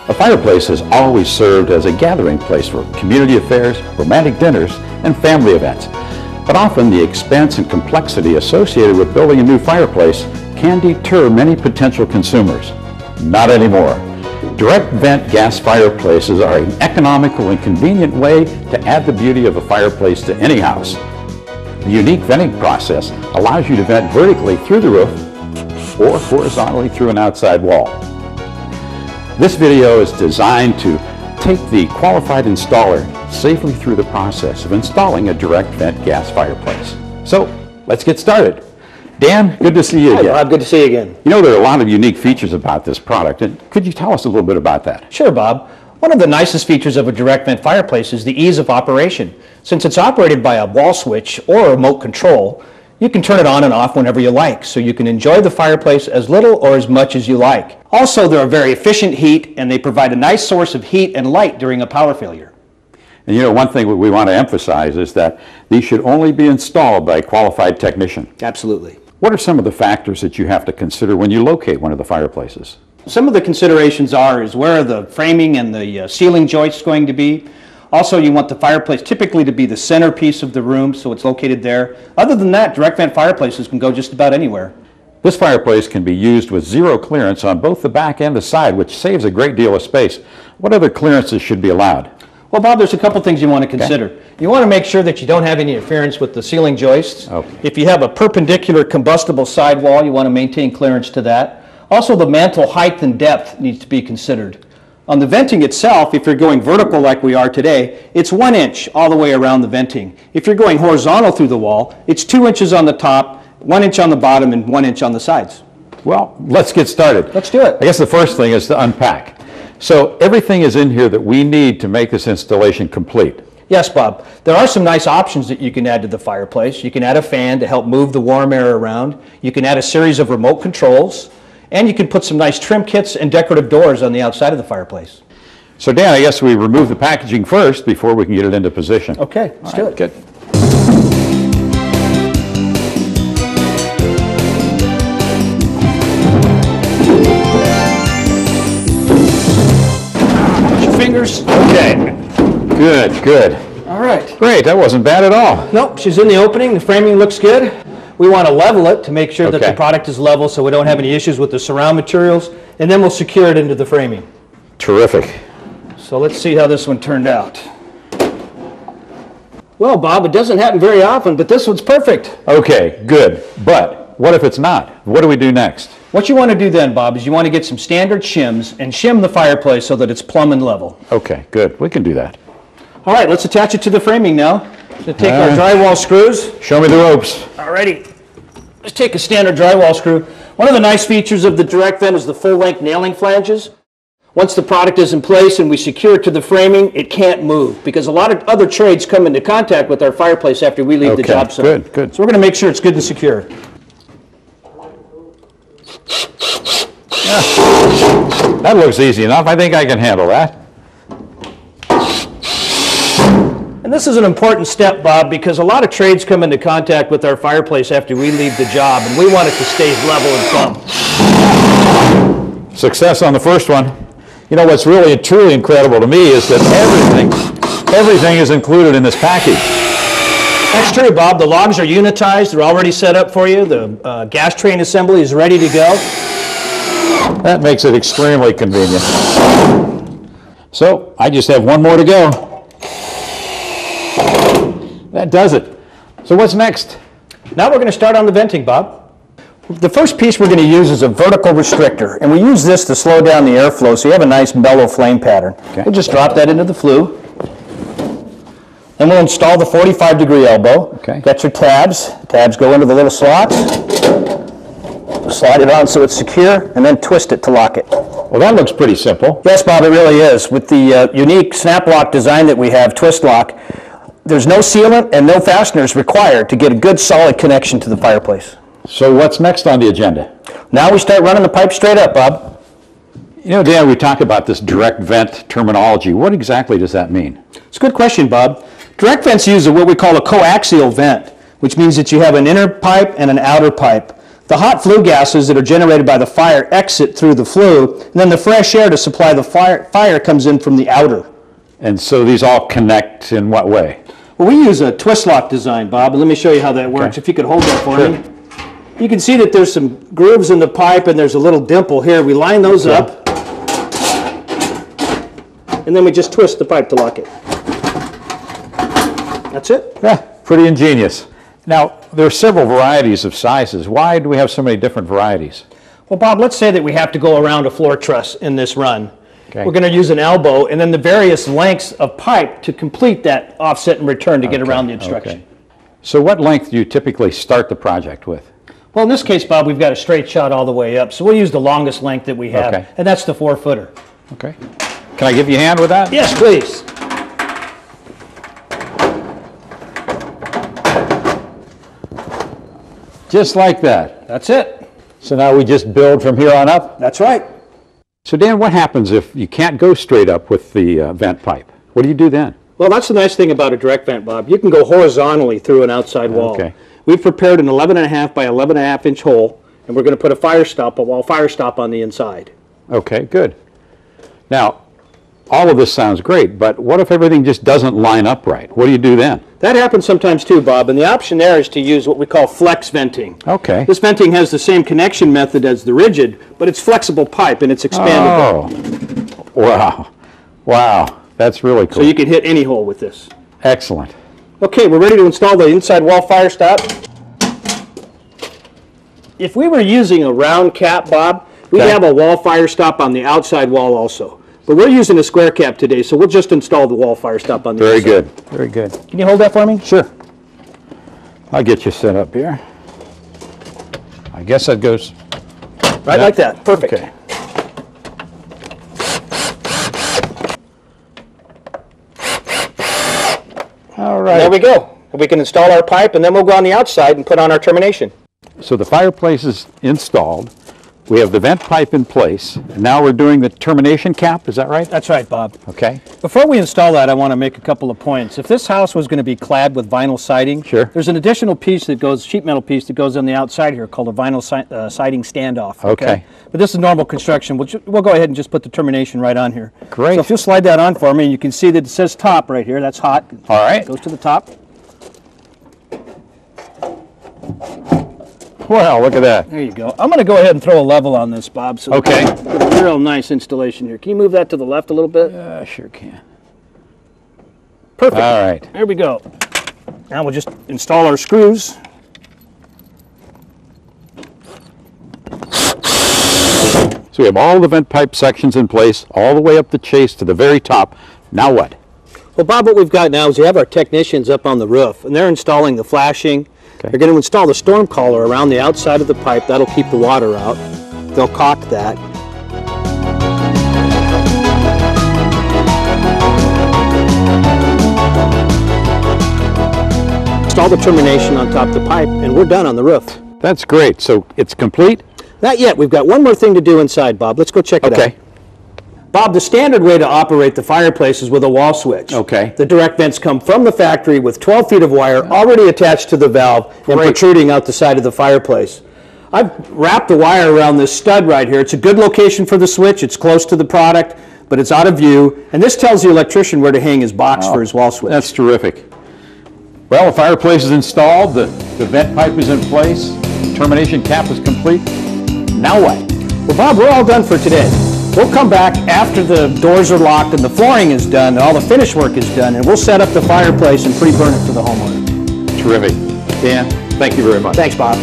A fireplace has always served as a gathering place for community affairs, romantic dinners, and family events. But often the expense and complexity associated with building a new fireplace can deter many potential consumers. Not anymore. Direct vent gas fireplaces are an economical and convenient way to add the beauty of a fireplace to any house. The unique venting process allows you to vent vertically through the roof or horizontally through an outside wall. This video is designed to take the qualified installer safely through the process of installing a direct vent gas fireplace. So let's get started. Dan, good to see you again. Hi, Bob. Good to see you again. You know, there are a lot of unique features about this product, and could you tell us a little bit about that? Sure, Bob. One of the nicest features of a direct vent fireplace is the ease of operation. Since it's operated by a wall switch or a remote control, you can turn it on and off whenever you like, so you can enjoy the fireplace as little or as much as you like. Also, they're a very efficient heat, and they provide a nice source of heat and light during a power failure. And you know, one thing we want to emphasize is that these should only be installed by a qualified technician. Absolutely. What are some of the factors that you have to consider when you locate one of the fireplaces? Some of the considerations is where are the framing and the ceiling joists going to be. Also, you want the fireplace typically to be the centerpiece of the room, so it's located there. Other than that, direct vent fireplaces can go just about anywhere. This fireplace can be used with zero clearance on both the back and the side, which saves a great deal of space. What other clearances should be allowed? Well, Bob, there's a couple things you want to consider. Okay. You want to make sure that you don't have any interference with the ceiling joists. Okay. If you have a perpendicular combustible sidewall, you want to maintain clearance to that. Also, the mantle height and depth needs to be considered. On the venting itself, if you're going vertical like we are today, it's 1 inch all the way around the venting. If you're going horizontal through the wall, it's 2 inches on the top, 1 inch on the bottom, and 1 inch on the sides. Well, let's get started. Let's do it. I guess the first thing is to unpack. So everything is in here that we need to make this installation complete. Yes, Bob. There are some nice options that you can add to the fireplace. You can add a fan to help move the warm air around. You can add a series of remote controls. And you can put some nice trim kits and decorative doors on the outside of the fireplace. So Dan, I guess we remove the packaging first before we can get it into position. Okay, let's do it. Good. Watch your fingers. Okay. Good, good. All right. Great, that wasn't bad at all. Nope, she's in the opening. The framing looks good. We want to level it to make sure that the product is level so we don't have any issues with the surround materials, and then we'll secure it into the framing. Terrific. So let's see how this one turned out. Well, Bob, it doesn't happen very often, but this one's perfect. Okay, good. But what if it's not? What do we do next? What you want to do then, Bob, is you want to get some standard shims and shim the fireplace so that it's plumb and level. Okay, good. We can do that. All right, let's attach it to the framing now. So take our drywall screws. Show me the ropes. Alrighty. Let's take a standard drywall screw. One of the nice features of the direct vent is the full-length nailing flanges. Once the product is in place and we secure it to the framing, it can't move because a lot of other trades come into contact with our fireplace after we leave the job site. Good, good. So we're going to make sure it's good and secure. Yeah. That looks easy enough. I think I can handle that. And this is an important step, Bob, because a lot of trades come into contact with our fireplace after we leave the job, and we want it to stay level and plumb. Success on the first one. You know, what's really truly incredible to me is that everything is included in this package. That's true, Bob. The logs are unitized. They're already set up for you. The gas train assembly is ready to go. That makes it extremely convenient. So I just have one more to go. That does it. So what's next? Now we're going to start on the venting, Bob. The first piece we're going to use is a vertical restrictor, and we use this to slow down the airflow so you have a nice mellow flame pattern. Okay. We'll just drop that into the flue. Then we'll install the 45-degree elbow. Okay. Got your tabs. Tabs go into the little slots. Slide it on so it's secure, and then twist it to lock it. Well, that looks pretty simple. Yes, Bob, it really is. With the unique snap lock design that we have, twist lock, there's no sealant and no fasteners required to get a good solid connection to the fireplace. So what's next on the agenda? Now we start running the pipe straight up, Bob. You know, Dan, we talk about this direct vent terminology. What exactly does that mean? It's a good question, Bob. Direct vents use what we call a coaxial vent, which means that you have an inner pipe and an outer pipe. The hot flue gases that are generated by the fire exit through the flue, and then the fresh air to supply the fire comes in from the outer. And so these all connect in what way? Well, we use a twist lock design, Bob, and let me show you how that works. Okay. If you could hold that for Sure. me. You can see that there's some grooves in the pipe and there's a little dimple here. We line those up, and then we just twist the pipe to lock it. That's it. Yeah, pretty ingenious. Now, there are several varieties of sizes. Why do we have so many different varieties? Well, Bob, let's say that we have to go around a floor truss in this run. Okay. We're going to use an elbow and then the various lengths of pipe to complete that offset and return to get around the obstruction. Okay. So what length do you typically start the project with? Well, in this case, Bob, we've got a straight shot all the way up, so we'll use the longest length that we have, Okay. and that's the 4-footer. Okay. Can I give you a hand with that? Yes, please. Just like that. That's it. So now we just build from here on up? That's right. So Dan, what happens if you can't go straight up with the vent pipe? What do you do then? Well, that's the nice thing about a direct vent, Bob. You can go horizontally through an outside wall. Okay. We've prepared an 11.5 by 11.5 inch hole, and we're going to put a wall fire stop on the inside. Okay, good. Now, all of this sounds great, but what if everything just doesn't line up right? What do you do then? That happens sometimes too, Bob, and the option there is to use what we call flex venting. Okay. This venting has the same connection method as the rigid, but it's flexible pipe and it's expandable. Oh, wow. Wow, that's really cool. So you can hit any hole with this. Excellent. Okay, we're ready to install the inside wall fire stop. If we were using a round cap, Bob, we'd have a wall fire stop on the outside wall also. But we're using a square cap today, so we'll just install the wall fire stop on the Very inside. good. Very good. Can you hold that for me? Sure. I'll get you set up here. I guess that goes Right like that. Perfect. Okay. All right. There we go. We can install our pipe, and then we'll go on the outside and put on our termination. So the fireplace is installed. We have the vent pipe in place. And now we're doing the termination cap, is that right? That's right, Bob. Okay. Before we install that, I want to make a couple of points. If this house was going to be clad with vinyl siding, Sure. there's an additional piece that goes, sheet metal piece that goes on the outside here called a vinyl siding standoff. Okay. But this is normal construction. We'll go ahead and just put the termination right on here. Great. So if you'll slide that on for me, you can see that it says top right here. That's hot. All right. Goes to the top. Wow, look at that. There you go. I'm going to go ahead and throw a level on this, Bob. So Okay. get a real nice installation here. Can you move that to the left a little bit? Sure can. Perfect. All right. There we go. Now we'll just install our screws. So we have all the vent pipe sections in place, all the way up the chase to the very top. Now what? Well, Bob, what we've got now is we have our technicians up on the roof, and they're installing the flashing. Okay. They're going to install the storm collar around the outside of the pipe. That'll keep the water out. They'll caulk that. Install the termination on top of the pipe, and we're done on the roof. That's great. So it's complete? Not yet. We've got one more thing to do inside, Bob. Let's go check it out. Okay. Bob, the standard way to operate the fireplace is with a wall switch. Okay. The direct vents come from the factory with 12 feet of wire already attached to the valve and Great. protruding out the side of the fireplace. I've wrapped the wire around this stud right here. It's a good location for the switch. It's close to the product, but it's out of view. And this tells the electrician where to hang his box for his wall switch. That's terrific. Well, the fireplace is installed, the vent pipe is in place, the termination cap is complete. Now what? Well, Bob, we're all done for today. We'll come back after the doors are locked and the flooring is done and all the finish work is done, and we'll set up the fireplace and pre-burn it for the homeowner. Terrific. Dan, thank you very much. Thanks, Bob.